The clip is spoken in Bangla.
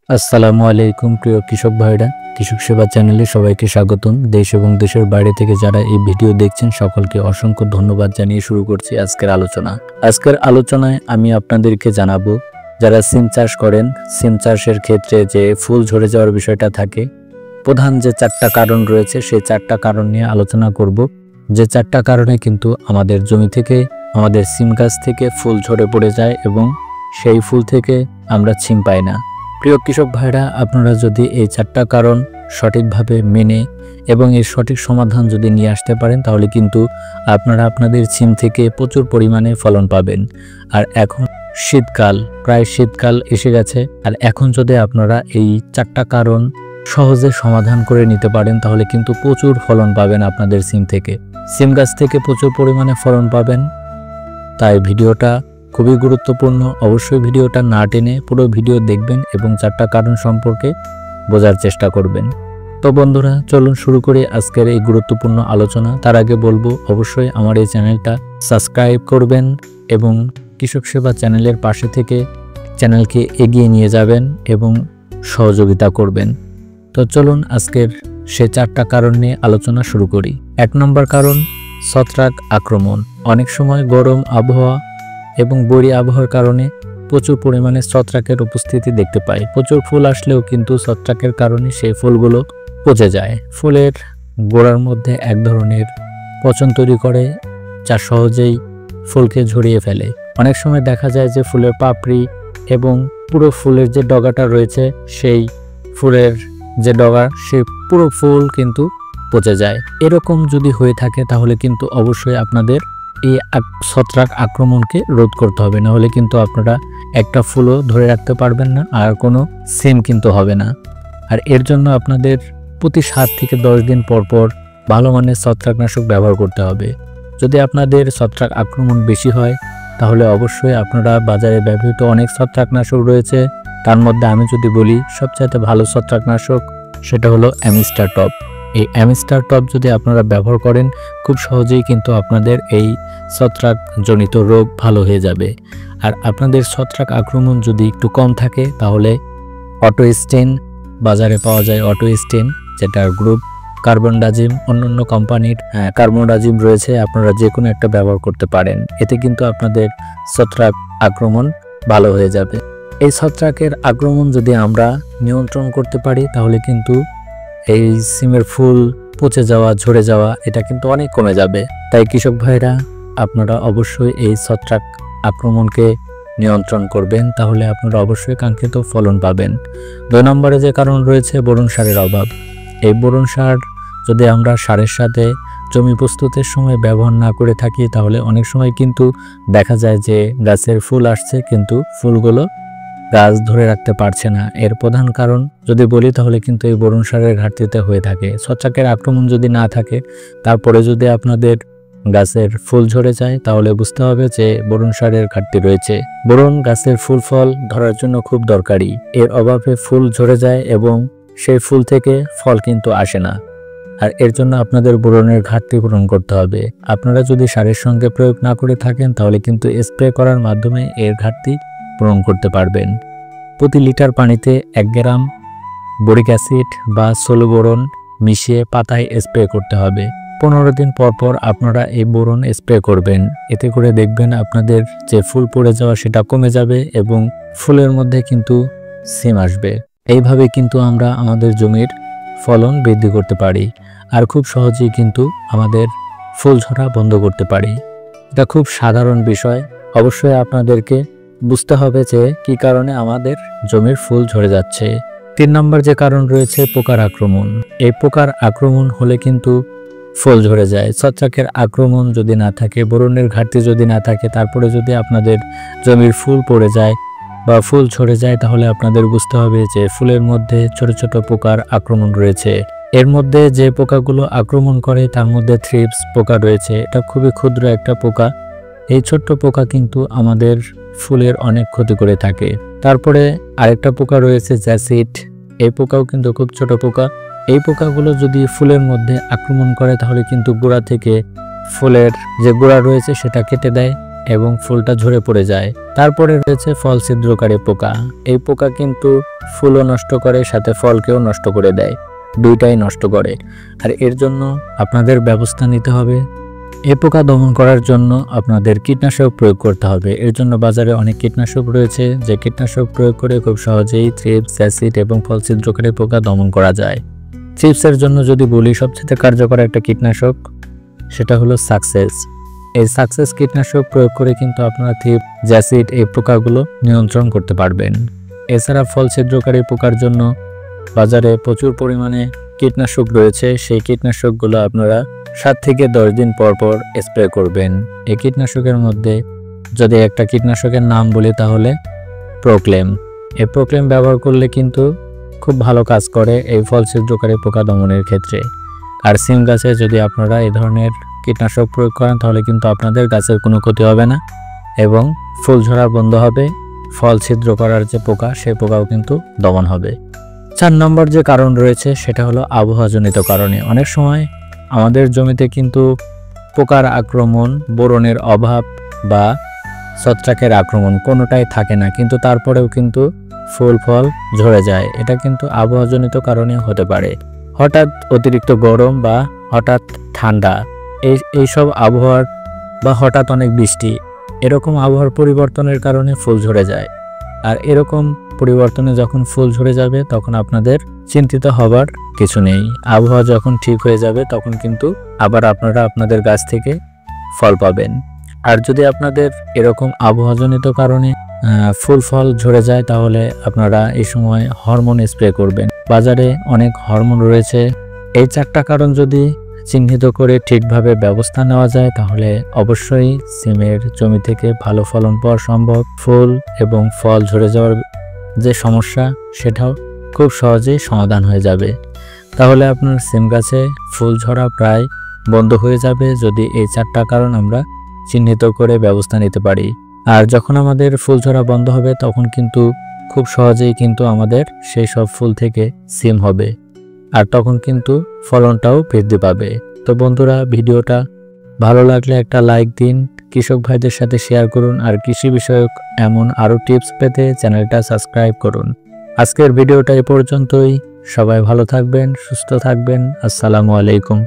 আসসালামু আলাইকুম প্রিয় কৃষক ভাইরা, কৃষক সেবা চ্যানেলে সবাইকে স্বাগতম। দেশ এবং দেশের বাইরে থেকে যারা এই ভিডিও দেখছেন সকলকে অসংখ্য ধন্যবাদ জানিয়ে শুরু করছি আজকের আলোচনা। আজকের আলোচনায় আমি আপনাদেরকে জানাবো, যারা সিম চাষ করেন, সিম চাষের ক্ষেত্রে যে ফুল ঝরে যাওয়ার বিষয়টা থাকে, প্রধান যে 4টা কারণ রয়েছে সেই 4টা কারণ নিয়ে আলোচনা করব। যে 4টা কারণে কিন্তু আমাদের জমি থেকে, আমাদের সিম গাছ থেকে ফুল ঝরে পড়ে যায় এবং সেই ফুল থেকে আমরা সিম পাই না। প্রিয় কৃষক ভাইরা, আপনারা যদি এই 4টা কারণ সঠিকভাবে মেনে এবং এর সঠিক সমাধান যদি নিয়ে আসতে পারেন, তাহলে কিন্তু আপনারা আপনাদের সিম থেকে প্রচুর পরিমাণে ফলন পাবেন। আর এখন শীতকাল, প্রায় শীতকাল এসে গেছে, আর এখন যদি আপনারা এই 4টা কারণ সহজে সমাধান করে নিতে পারেন, তাহলে কিন্তু প্রচুর ফলন পাবেন আপনাদের সিম থেকে। সিম গাছ থেকে প্রচুর পরিমাণে ফলন পাবেন। তাই ভিডিওটা খুবই গুরুত্বপূর্ণ। অবশ্যই ভিডিওটা না টেনে পুরো ভিডিও দেখবেন এবং 4টা কারণ সম্পর্কে বোঝার চেষ্টা করবেন। তো বন্ধুরা, চলুন শুরু করি আজকের এই গুরুত্বপূর্ণ আলোচনা। তার আগে বলবো, অবশ্যই আমার এই চ্যানেলটা সাবস্ক্রাইব করবেন এবং কৃষক সেবা চ্যানেলের পাশে থেকে চ্যানেলকে এগিয়ে নিয়ে যাবেন এবং সহযোগিতা করবেন। তো চলুন আজকের সে 4টা কারণ নিয়ে আলোচনা শুরু করি। 1 নম্বর কারণ, ছত্রাক আক্রমণ। অনেক সময় গরম আবহাওয়া এবং বৈরী আবহাওয়ার কারণে প্রচুর পরিমাণে ছত্রাকের উপস্থিতি দেখতে পাই। প্রচুর ফুল আসলেও কিন্তু ছত্রাকের কারণে সেই ফুলগুলো পচে যায়। ফুলের গোড়ার মধ্যে এক ধরনের পচন তৈরি করে, যা সহজেই ফুলকে ঝরিয়ে ফেলে। অনেক সময় দেখা যায় যে ফুলের পাপড়ি এবং পুরো ফুলের যে ডগাটা রয়েছে, সেই ফুলের যে ডগা, সেই পুরো ফুল কিন্তু পচে যায়। এরকম যদি হয়ে থাকে তাহলে কিন্তু অবশ্যই আপনাদের এই ছত্রাক আক্রমণকে রোধ করতে হবে, না হলে কিন্তু আপনারা একটা ফুলও ধরে রাখতে পারবেন না, আর কোনো সিম কিন্তু হবে না। আর এর জন্য আপনাদের প্রতি 7 থেকে 10 দিন পর পর ভালো মানের ছত্রাকনাশক ব্যবহার করতে হবে। যদি আপনাদের ছত্রাক আক্রমণ বেশি হয়, তাহলে অবশ্যই আপনারা বাজারে ব্যবহৃত অনেক ছত্রাকনাশক রয়েছে। তার মধ্যে আমি যদি বলি, সবচাইতে ভালো ছত্রাকনাশক সেটা হলো অ্যামিস্টার টপ। এই অ্যামিস্টার টপ যদি আপনারা ব্যবহার করেন, খুব সহজেই কিন্তু আপনাদের এই ছত্রাকজনিত রোগ ভালো হয়ে যাবে। আর আপনাদের ছত্রাক আক্রমণ যদি একটু কম থাকে, তাহলে অটো স্টেন বাজারে পাওয়া যায়। অটো স্টেন, যেটার গ্রুপ কার্বনডাজিম, অন্যান্য কোম্পানির কার্বনডাজিম রয়েছে, আপনারা যে কোনো একটা ব্যবহার করতে পারেন। এতে কিন্তু আপনাদের ছত্রাক আক্রমণ ভালো হয়ে যাবে। এই ছত্রাকের আক্রমণ যদি আমরা নিয়ন্ত্রণ করতে পারি, তাহলে কিন্তু এই সিমের ফুল পচে যাওয়া, ঝরে যাওয়া, এটা কিন্তু অনেক কমে যাবে। তাই কৃষক ভাইরা, আপনারা অবশ্যই এই ছত্রাক আক্রমণকে নিয়ন্ত্রণ করবেন, তাহলে আপনারা অবশ্যই কাঙ্ক্ষিত ফলন পাবেন। 2 নম্বরে যে কারণ রয়েছে, বোরন সারের অভাব। এই বোরন সার যদি আমরা সারের সাথে জমি প্রস্তুতের সময় ব্যবহার না করে থাকি, তাহলে অনেক সময় কিন্তু দেখা যায় যে গাছের ফুল আসছে কিন্তু ফুলগুলো গাছ ধরে রাখতে পারছে না। এর প্রধান কারণ যদি বলি, তাহলে কিন্তু এই বোরন সারের ঘাটতিতে হয়ে থাকে। ছত্রাকের আক্রমণ যদি না থাকে, তারপরে যদি আপনাদের গাছের ফুল ঝরে যায়, তাহলে বুঝতে হবে যে বোরন সারের ঘাটতি রয়েছে। বোরন গাছের ফুল ফল ধরার জন্য খুব দরকারি। এর অভাবে ফুল ঝরে যায় এবং সেই ফুল থেকে ফল কিন্তু আসে না। আর এর জন্য আপনাদের বোরনের ঘাটতি পূরণ করতে হবে। আপনারা যদি সারের সঙ্গে প্রয়োগ না করে থাকেন, তাহলে কিন্তু স্প্রে করার মাধ্যমে এর ঘাটতি পূরণ করতে পারবেন। প্রতি লিটার পানিতে 1 গ্রাম বোরিক অ্যাসিড বা সোলোবোরন মিশিয়ে পাতায় স্প্রে করতে হবে। 15 দিন পর পর আপনারা এই বোরন স্প্রে করবেন। এতে করে দেখবেন আপনাদের যে ফুল পড়ে যাওয়া সেটা কমে যাবে এবং ফুলের মধ্যে কিন্তু সিম আসবে। এইভাবে কিন্তু আমরা আমাদের জমির ফলন বৃদ্ধি করতে পারি, আর খুব সহজেই কিন্তু আমাদের ফুল ঝরা বন্ধ করতে পারি। এটা খুব সাধারণ বিষয়। অবশ্যই আপনাদেরকে বুঝতে হবে যে কি কারণে আমাদের জমির ফুল ঝরে যাচ্ছে। 3 নম্বর যে কারণ রয়েছে, পোকার আক্রমণ। এই পোকার আক্রমণ হলে কিন্তু ফুল ঝরে যায়। ছত্রাকের আক্রমণ যদি না থাকে, বোরনের ঘাটতি যদি না থাকে, তারপরে যদি আপনাদের জমির ফুল পড়ে যায় বা ফুল ঝরে যায়, তাহলে আপনাদের বুঝতে হবে যে ফুলের মধ্যে ছোট ছোট পোকার আক্রমণ রয়েছে। এর মধ্যে যে পোকাগুলো আক্রমণ করে, তার মধ্যে থ্রিপস পোকা রয়েছে। এটা খুবই ক্ষুদ্র একটা পোকা। এই ছোট্ট পোকা কিন্তু আমাদের ফুলের অনেক ক্ষতি করে থাকে। তারপরে আরেকটা পোকা রয়েছে, জ্যাসিড। এই পোকাও কিন্তু খুব ছোট পোকা। এই পোকাগুলো যদি ফুলের মধ্যে আক্রমণ করে, তাহলে কিন্তু গোড়া থেকে ফুলের যে গোড়া রয়েছে সেটা কেটে দেয় এবং ফুলটা ঝরে পড়ে যায়। তারপরে রয়েছে ফল ছিদ্রকারী পোকা। এই পোকা কিন্তু ফুলও নষ্ট করে, সাথে ফলকেও নষ্ট করে দেয়, দুইটাই নষ্ট করে। আর এর জন্য আপনাদের ব্যবস্থা নিতে হবে। এই পোকা দমন করার জন্য আপনাদের কীটনাশক প্রয়োগ করতে হবে। এর জন্য বাজারে অনেক কীটনাশক রয়েছে, যে কীটনাশক প্রয়োগ করে খুব সহজেই থ্রিপস, অ্যাসিড এবং ফল ছিদ্রকারী পোকা দমন করা যায়। থ্রিপসের জন্য যদি বলি, সবচেয়ে কার্যকর একটা কীটনাশক সেটা হলো সাকসেস। এই সাকসেস কীটনাশক প্রয়োগ করে কিন্তু আপনারা থ্রিপস, অ্যাসিড এই পোকাগুলো নিয়ন্ত্রণ করতে পারবেন। এছাড়া ফল ছিদ্রকারী পোকার জন্য বাজারে প্রচুর পরিমাণে কীটনাশক রয়েছে। সেই কীটনাশকগুলো আপনারা 7 থেকে 10 দিন পর পর স্প্রে করবেন। এই কীটনাশকের মধ্যে যদি একটা কীটনাশকের নাম বলি তাহলে প্রোক্লেম। এই প্রোক্লেম ব্যবহার করলে কিন্তু খুব ভালো কাজ করে এই ফল ছিদ্রকারী পোকা দমনের ক্ষেত্রে। আর সিম গাছে যদি আপনারা এই ধরনের কীটনাশক প্রয়োগ করেন তাহলে কিন্তু আপনাদের গাছের কোনো ক্ষতি হবে না এবং ফুল ঝরা বন্ধ হবে। ফল ছিদ্র করার যে পোকা, সেই পোকাও কিন্তু দমন হবে। 4 নম্বর যে কারণ রয়েছে সেটা হলো আবহাওয়াজনিত কারণে। অনেক সময় আমাদের জমিতে কিন্তু পোকার আক্রমণ, বোরনের অভাব বা ছত্রাকের আক্রমণ কোনোটাই থাকে না, কিন্তু তারপরেও কিন্তু ফুল ফল ঝরে যায়। এটা কিন্তু আবহাওয়াজনিত কারণে হতে পারে। হঠাৎ অতিরিক্ত গরম বা হঠাৎ ঠান্ডা, এইসব আবহাওয়ার বা হঠাৎ অনেক বৃষ্টি, এরকম আবহাওয়ার পরিবর্তনের কারণে ফুল ঝরে যায়। আর এরকম পরিবর্তনে যখন ফুল ঝরে যাবে তখন আপনাদের চিন্তিত হবার কিছু নেই। আবহাওয়া যখন ঠিক হয়ে যাবে তখন কিন্তু আবার আপনারা আপনাদের গাছ থেকে ফল পাবেন। আর যদি আপনাদের এরকম আবহাওয়াজনিত কারণে ফুল ফল ঝরে যায় তাহলে আপনারা এই সময় হরমোন স্প্রে করবেন। বাজারে অনেক হরমোন রয়েছে। এই 4টা কারণ যদি চিহ্নিত করে ঠিকভাবে ব্যবস্থা নেওয়া যায় তাহলে অবশ্যই সিমের জমি থেকে ভালো ফলন পাওয়া সম্ভব। ফুল এবং ফল ঝরে যাওয়ার যে সমস্যা সেটাও খুব সহজেই সমাধান হয়ে যাবে। তাহলে আপনার সিম গাছে ফুল ঝরা প্রায় বন্ধ হয়ে যাবে যদি এই 4টা কারণ আমরা চিহ্নিত করে ব্যবস্থা নিতে পারি। আর যখন আমাদের ফুল ঝরা বন্ধ হবে তখন কিন্তু খুব সহজেই কিন্তু আমাদের সেই সব ফুল থেকে সিম হবে, আর তখন কিন্তু ফলনটাও বৃদ্ধি পাবে। তো বন্ধুরা, ভিডিওটা ভালো লাগলে একটা লাইক দিন, কৃষক ভাইদের সাথে শেয়ার করুন, আর কৃষি বিষয়ক এমন আরও টিপস পেতে চ্যানেলটা সাবস্ক্রাইব করুন। আজকের ভিডিওটা এ পর্যন্তই। সবাই ভালো থাকবেন, সুস্থ থাকবেন। আসসালামু আলাইকুম।